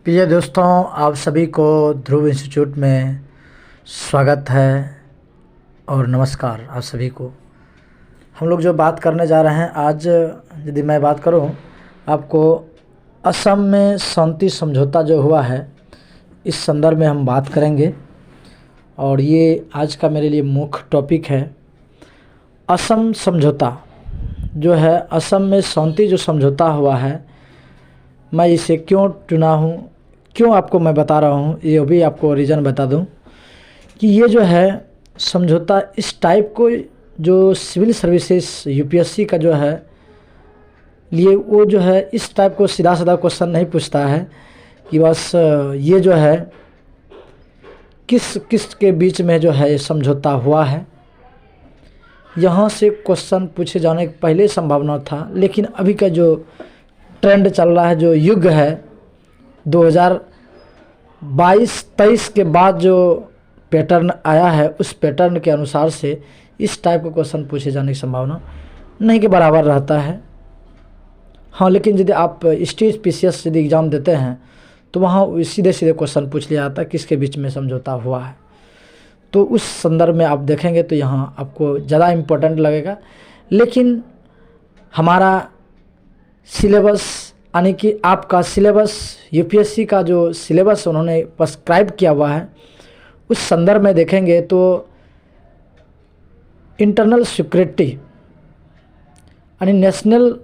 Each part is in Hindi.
प्रिय दोस्तों, आप सभी को ध्रुव इंस्टीट्यूट में स्वागत है और नमस्कार। आप सभी को हम लोग जो बात करने जा रहे हैं आज, यदि मैं बात करूं आपको, असम में शांति समझौता जो हुआ है इस संदर्भ में हम बात करेंगे। और ये आज का मेरे लिए मुख्य टॉपिक है असम समझौता जो है। असम में शांति जो समझौता हुआ है, मैं इसे क्यों चुना हूँ, क्यों आपको मैं बता रहा हूँ, ये भी आपको रीज़न बता दूँ कि ये जो है समझौता इस टाइप को जो सिविल सर्विसेज यूपीएससी का जो है लिए वो जो है इस टाइप को सीधा साधा क्वेश्चन नहीं पूछता है कि बस ये जो है किस किस के बीच में जो है समझौता हुआ है। यहाँ से क्वेश्चन पूछे जाने के पहले संभावना था, लेकिन अभी का जो ट्रेंड चल रहा है, जो युग है 2022-23 के बाद जो पैटर्न आया है, उस पैटर्न के अनुसार से इस टाइप के क्वेश्चन पूछे जाने की संभावना नहीं के बराबर रहता है। हाँ, लेकिन यदि आप स्टेज पीसीएस यदि एग्ज़ाम देते हैं तो वहाँ सीधे सीधे क्वेश्चन पूछ लिया जाता है किसके बीच में समझौता हुआ है। तो उस संदर्भ में आप देखेंगे तो यहाँ आपको ज़्यादा इम्पोर्टेंट लगेगा। लेकिन हमारा सिलेबस यानी कि आपका सिलेबस, यूपीएससी का जो सिलेबस उन्होंने प्रिस्क्राइब किया हुआ है, उस संदर्भ में देखेंगे तो इंटरनल सिक्योरिटी यानी नेशनल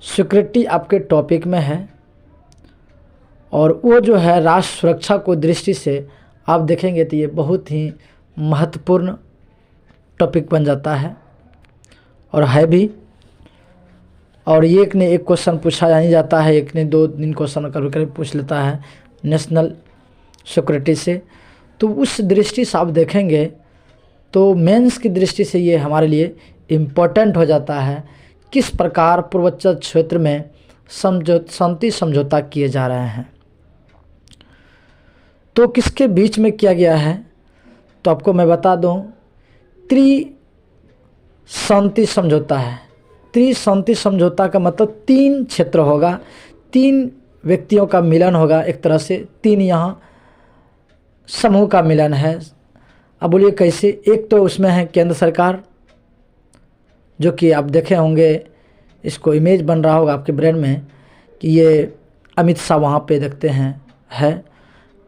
सिक्योरिटी आपके टॉपिक में है। और वो जो है राष्ट्र सुरक्षा को दृष्टि से आप देखेंगे तो ये बहुत ही महत्वपूर्ण टॉपिक बन जाता है और है भी। और एक ने एक क्वेश्चन पूछा नहीं जाता है, एक ने 2-3 क्वेश्चन कभी कभी पूछ लेता है नेशनल सिक्योरिटी से। तो उस दृष्टि से आप देखेंगे तो मेंस की दृष्टि से ये हमारे लिए इम्पोर्टेंट हो जाता है किस प्रकार पूर्वोत्तर क्षेत्र में शांति समझौता किए जा रहे हैं। तो किसके बीच में किया गया है, तो आपको मैं बता दूं, शांति समझौता है। शांति समझौता का मतलब 3 क्षेत्र होगा, 3 व्यक्तियों का मिलन होगा, एक तरह से 3 यहाँ समूह का मिलन है। अब बोलिए कैसे? एक तो उसमें है केंद्र सरकार, जो कि आप देखे होंगे, इसको इमेज बन रहा होगा आपके ब्रेन में कि ये अमित शाह वहाँ पे देखते हैं है,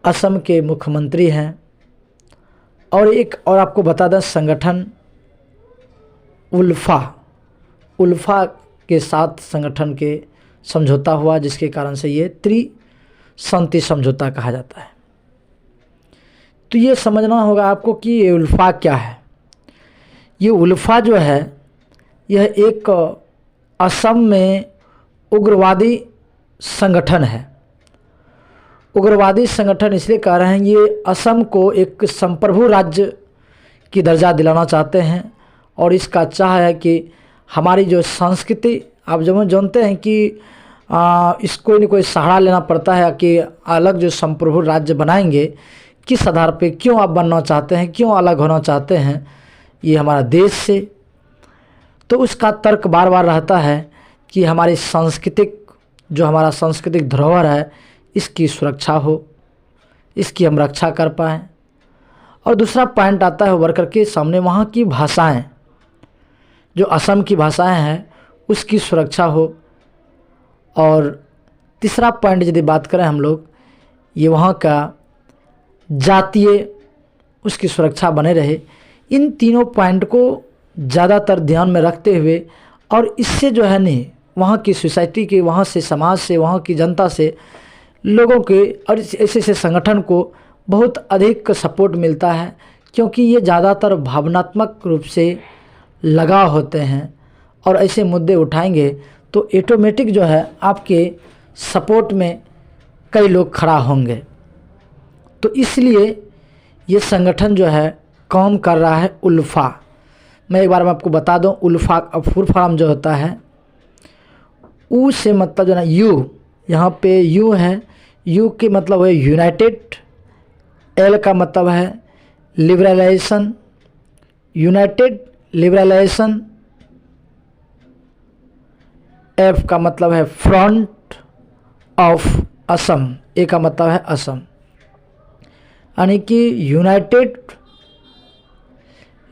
असम के मुख्यमंत्री हैं। और एक और आपको बता दें, संगठन उल्फा के साथ संगठन के समझौता हुआ, जिसके कारण से ये शांति समझौता कहा जाता है। तो ये समझना होगा आपको कि ये उल्फा क्या है। ये उल्फा जो है यह एक असम में उग्रवादी संगठन है। उग्रवादी संगठन इसलिए कह रहे हैं, ये असम को एक संप्रभु राज्य की दर्जा दिलाना चाहते हैं। और इसका चाह है कि हमारी जो संस्कृति, आप जब जानते हैं कि इसको न कोई सहारा लेना पड़ता है कि अलग जो संप्रभु राज्य बनाएंगे, किस आधार पे, क्यों आप बनना चाहते हैं, क्यों अलग होना चाहते हैं ये हमारा देश से। तो उसका तर्क बार बार रहता है कि हमारी हमारा सांस्कृतिक धरोहर है, इसकी सुरक्षा हो, इसकी हम रक्षा कर पाएँ। और दूसरा पॉइंट आता है उभर करके सामने, वहाँ की भाषाएं, जो असम की भाषाएं हैं उसकी सुरक्षा हो। और तीसरा पॉइंट यदि बात करें हम लोग, ये वहाँ का जातीय, उसकी सुरक्षा बने रहे। इन तीनों पॉइंट को ज़्यादातर ध्यान में रखते हुए, और इससे जो है नहीं, वहाँ की सोसाइटी के, वहाँ से समाज से, वहाँ की जनता से, लोगों के और ऐसे संगठन को बहुत अधिक सपोर्ट मिलता है, क्योंकि ये ज़्यादातर भावनात्मक रूप से लगाव होते हैं। और ऐसे मुद्दे उठाएंगे तो ऑटोमेटिक जो है आपके सपोर्ट में कई लोग खड़ा होंगे। तो इसलिए ये संगठन जो है काम कर रहा है उल्फा। मैं एक बार मैं आपको बता दूं, उल्फा का फुल फॉर्म जो होता है, ऊ से मतलब जो ना यू, यहाँ पे यू है, यू के मतलब है यूनाइटेड, एल का मतलब है लिबरलाइजेशन, यूनाइटेड लिबरलाइजेशन, एफ का मतलब है फ्रंट ऑफ असम, ए का मतलब है असम, यानी कि united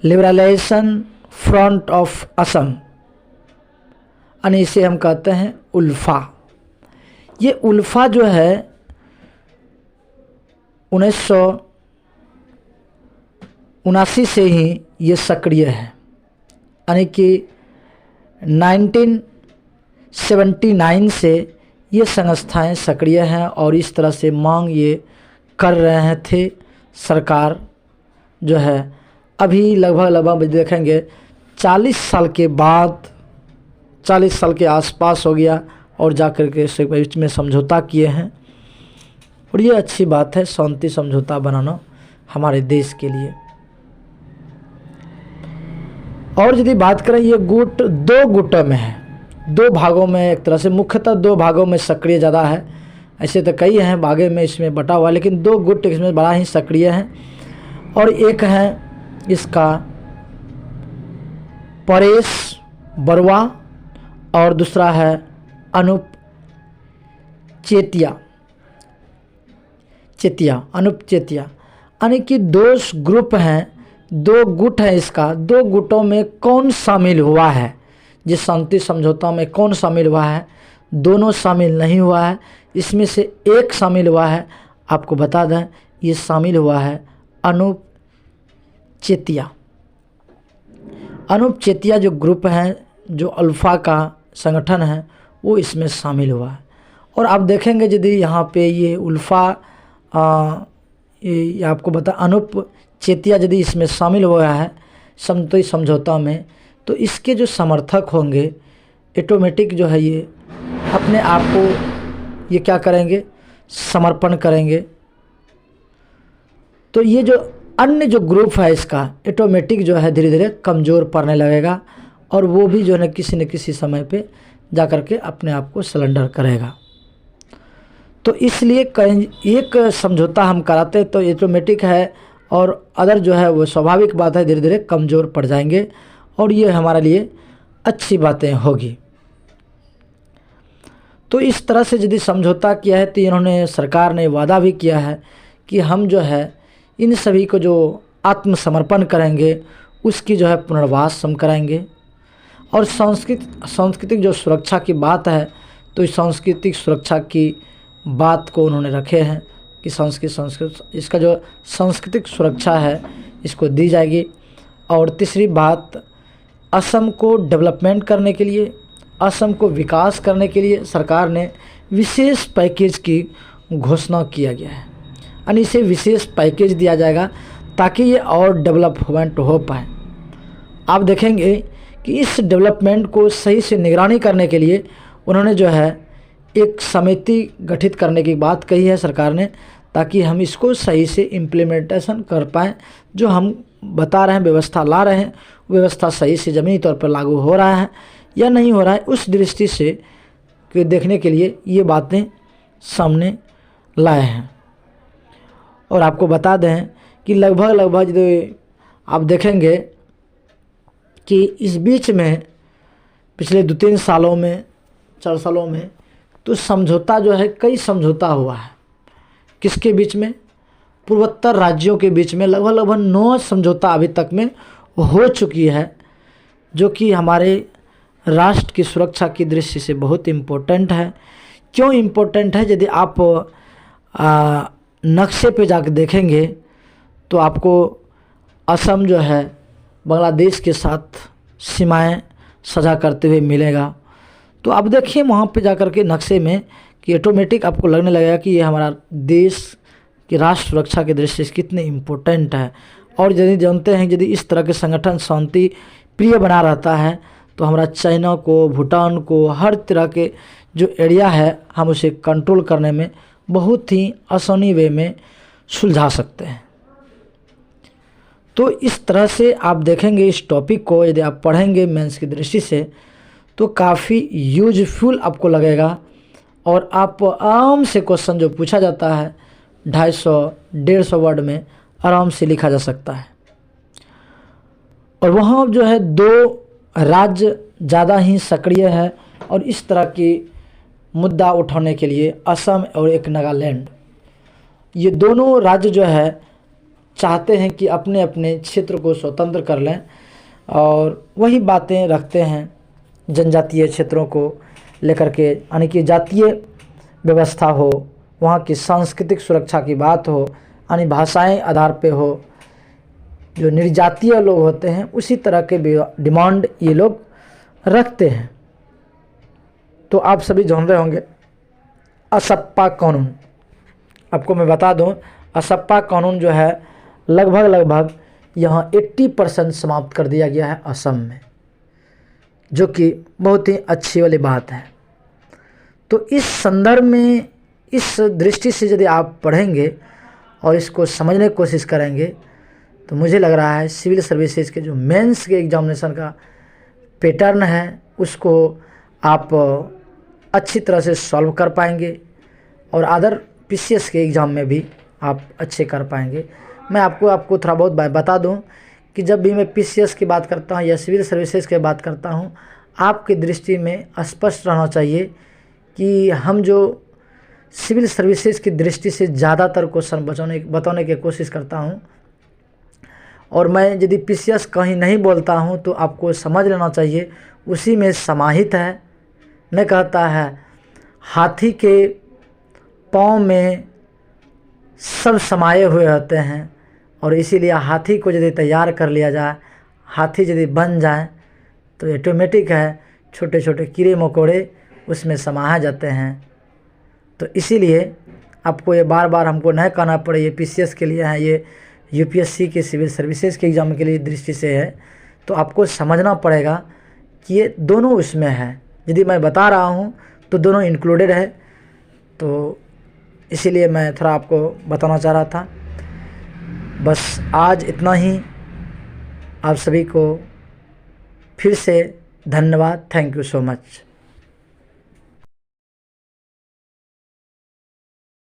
liberalisation front of Assam, यानी इसे हम कहते हैं उल्फा। ये उल्फा जो है 1979 से ही ये सक्रिय है, यानी कि 1979 से ये संस्थाएं सक्रिय हैं और इस तरह से मांग ये कर रहे थे। सरकार जो है अभी लगभग देखेंगे 40 साल के बाद, 40 साल के आसपास हो गया और जाकर के इसके बीच में समझौता किए हैं, और ये अच्छी बात है शांति समझौता बनाना हमारे देश के लिए। और यदि बात करें, ये गुट 2 गुटों में है, 2 भागों में, एक तरह से मुख्यतः 2 भागों में सक्रिय ज़्यादा है। ऐसे तो कई हैं भागे में इसमें बटा हुआ, लेकिन 2 गुट इसमें बड़ा ही सक्रिय हैं। और एक है इसका परेश बरुआ और दूसरा है अनूप चेतिया, यानी कि 2 ग्रुप हैं, 2 गुट हैं। इसका 2 गुटों में कौन शामिल हुआ है, जिस शांति समझौता में कौन शामिल हुआ है? दोनों शामिल नहीं हुआ है, इसमें से एक शामिल हुआ है। आपको बता दें, ये शामिल हुआ है अनूप चेतिया। अनूप चेतिया जो ग्रुप है, जो अल्फा का संगठन है, वो इसमें शामिल हुआ है। और आप देखेंगे यदि यहाँ पे ये उल्फा ये आपको बता, अनूप चेतिया यदि इसमें शामिल हुआ है शांति समझौता में, तो इसके जो समर्थक होंगे ऑटोमेटिक जो है ये अपने आप को ये क्या करेंगे, समर्पण करेंगे। तो ये जो अन्य जो ग्रुप है इसका ऑटोमेटिक जो है धीरे धीरे कमज़ोर पड़ने लगेगा, और वो भी जो है न किसी समय पे जा कर के अपने आप को सरेंडर करेगा। तो इसलिए कहीं एक समझौता हम कराते तो ऑटोमेटिक है, और अदर जो है वो स्वाभाविक बात है धीरे धीरे कमज़ोर पड़ जाएंगे, और ये हमारे लिए अच्छी बातें होगी। तो इस तरह से यदि समझौता किया है तो इन्होंने, सरकार ने वादा भी किया है कि हम जो है इन सभी को जो आत्मसमर्पण करेंगे उसकी जो है पुनर्वास हम कराएंगे। और सांस्कृतिक जो सुरक्षा की बात है, तो इस सांस्कृतिक सुरक्षा की बात को उन्होंने रखे हैं कि इसका जो सांस्कृतिक सुरक्षा है इसको दी जाएगी। और तीसरी बात, असम को डेवलपमेंट करने के लिए, असम को विकास करने के लिए सरकार ने विशेष पैकेज की घोषणा किया गया है, यानी इसे विशेष पैकेज दिया जाएगा ताकि ये और डेवलपमेंट हो पाए। आप देखेंगे कि इस डेवलपमेंट को सही से निगरानी करने के लिए उन्होंने जो है एक समिति गठित करने की बात कही है सरकार ने, ताकि हम इसको सही से इम्प्लीमेंटेशन कर पाएँ। जो हम बता रहे हैं, व्यवस्था ला रहे हैं, व्यवस्था सही से ज़मीनी तौर पर लागू हो रहा है या नहीं हो रहा है, उस दृष्टि से देखने के लिए ये बातें सामने लाए हैं। और आपको बता दें कि लगभग आप देखेंगे कि इस बीच में पिछले 2-3 सालों में, 4 सालों में तो समझौता जो है, कई समझौता हुआ है। किसके बीच में? पूर्वोत्तर राज्यों के बीच में लगभग 9 समझौता अभी तक में हो चुकी है, जो कि हमारे राष्ट्र की सुरक्षा की दृष्टि से बहुत इम्पोर्टेंट है। क्यों इम्पोर्टेंट है? यदि आप नक्शे पे जाकर देखेंगे तो आपको असम जो है बांग्लादेश के साथ सीमाएं साझा करते हुए मिलेगा। तो आप देखिए वहाँ पे जाकर के नक्शे में कि ऑटोमेटिक आपको लगने लगेगा कि ये हमारा देश की राष्ट्र सुरक्षा की दृष्टि से कितने इम्पोर्टेंट है। और यदि जानते हैं, यदि इस तरह के संगठन शांति प्रिय बना रहता है तो हमारा चाइना को, भूटान को, हर तरह के जो एरिया है हम उसे कंट्रोल करने में बहुत ही आसानी वे में सुलझा सकते हैं। तो इस तरह से आप देखेंगे इस टॉपिक को यदि आप पढ़ेंगे मेंस की दृष्टि से तो काफ़ी यूजफुल आपको लगेगा। और आप आराम से क्वेश्चन जो पूछा जाता है 250-150 वर्ड में आराम से लिखा जा सकता है। और वहाँ जो है 2 राज्य ज़्यादा ही सक्रिय है और इस तरह की मुद्दा उठाने के लिए, असम और एक नागालैंड। ये दोनों राज्य जो है चाहते हैं कि अपने अपने क्षेत्र को स्वतंत्र कर लें और वही बातें रखते हैं जनजातीय क्षेत्रों को लेकर के, यानी कि जातीय व्यवस्था हो, वहाँ की सांस्कृतिक सुरक्षा की बात हो, यानी भाषाएं आधार पे हो, जो निर्जातीय लोग होते हैं उसी तरह के डिमांड ये लोग रखते हैं। तो आप सभी जान रहे होंगे असप्पा कानून, आपको मैं बता दूं असप्पा कानून जो है लगभग यहाँ 80% समाप्त कर दिया गया है असम में, जो कि बहुत ही अच्छी वाली बात है। तो इस संदर्भ में, इस दृष्टि से यदि आप पढ़ेंगे और इसको समझने की कोशिश करेंगे तो मुझे लग रहा है सिविल सर्विसेज के जो मेंस के एग्जामिनेशन का पैटर्न है उसको आप अच्छी तरह से सॉल्व कर पाएंगे और अदर पीसीएस के एग्ज़ाम में भी आप अच्छे कर पाएंगे। मैं आपको थोड़ा बहुत बता दूं कि जब भी मैं पीसीएस की बात करता हूं या सिविल सर्विसेज की बात करता हूं, आपकी दृष्टि में स्पष्ट रहना चाहिए कि हम जो सिविल सर्विसेज की दृष्टि से ज़्यादातर क्वेश्चन बताने की कोशिश करता हूं, और मैं यदि पीसीएस कहीं नहीं बोलता हूं तो आपको समझ लेना चाहिए उसी में समाहित है। मैं कहता है हाथी के पाँव में सब समाये हुए होते हैं और इसीलिए हाथी को यदि तैयार कर लिया जाए, हाथी यदि बन जाए तो ऑटोमेटिक है छोटे छोटे कीड़े मकोड़े उसमें समाया जाते हैं। तो इसीलिए आपको ये बार बार हमको नहीं कहना पड़े ये पीसीएस के लिए है, ये यूपीएससी के सिविल सर्विसेज के एग्ज़ाम के लिए दृष्टि से है, तो आपको समझना पड़ेगा कि ये दोनों उसमें है। यदि मैं बता रहा हूँ तो दोनों इंक्लूडेड है, तो इसीलिए मैं थोड़ा आपको बताना चाह रहा था। बस आज इतना ही। आप सभी को फिर से धन्यवाद। Thank you so much.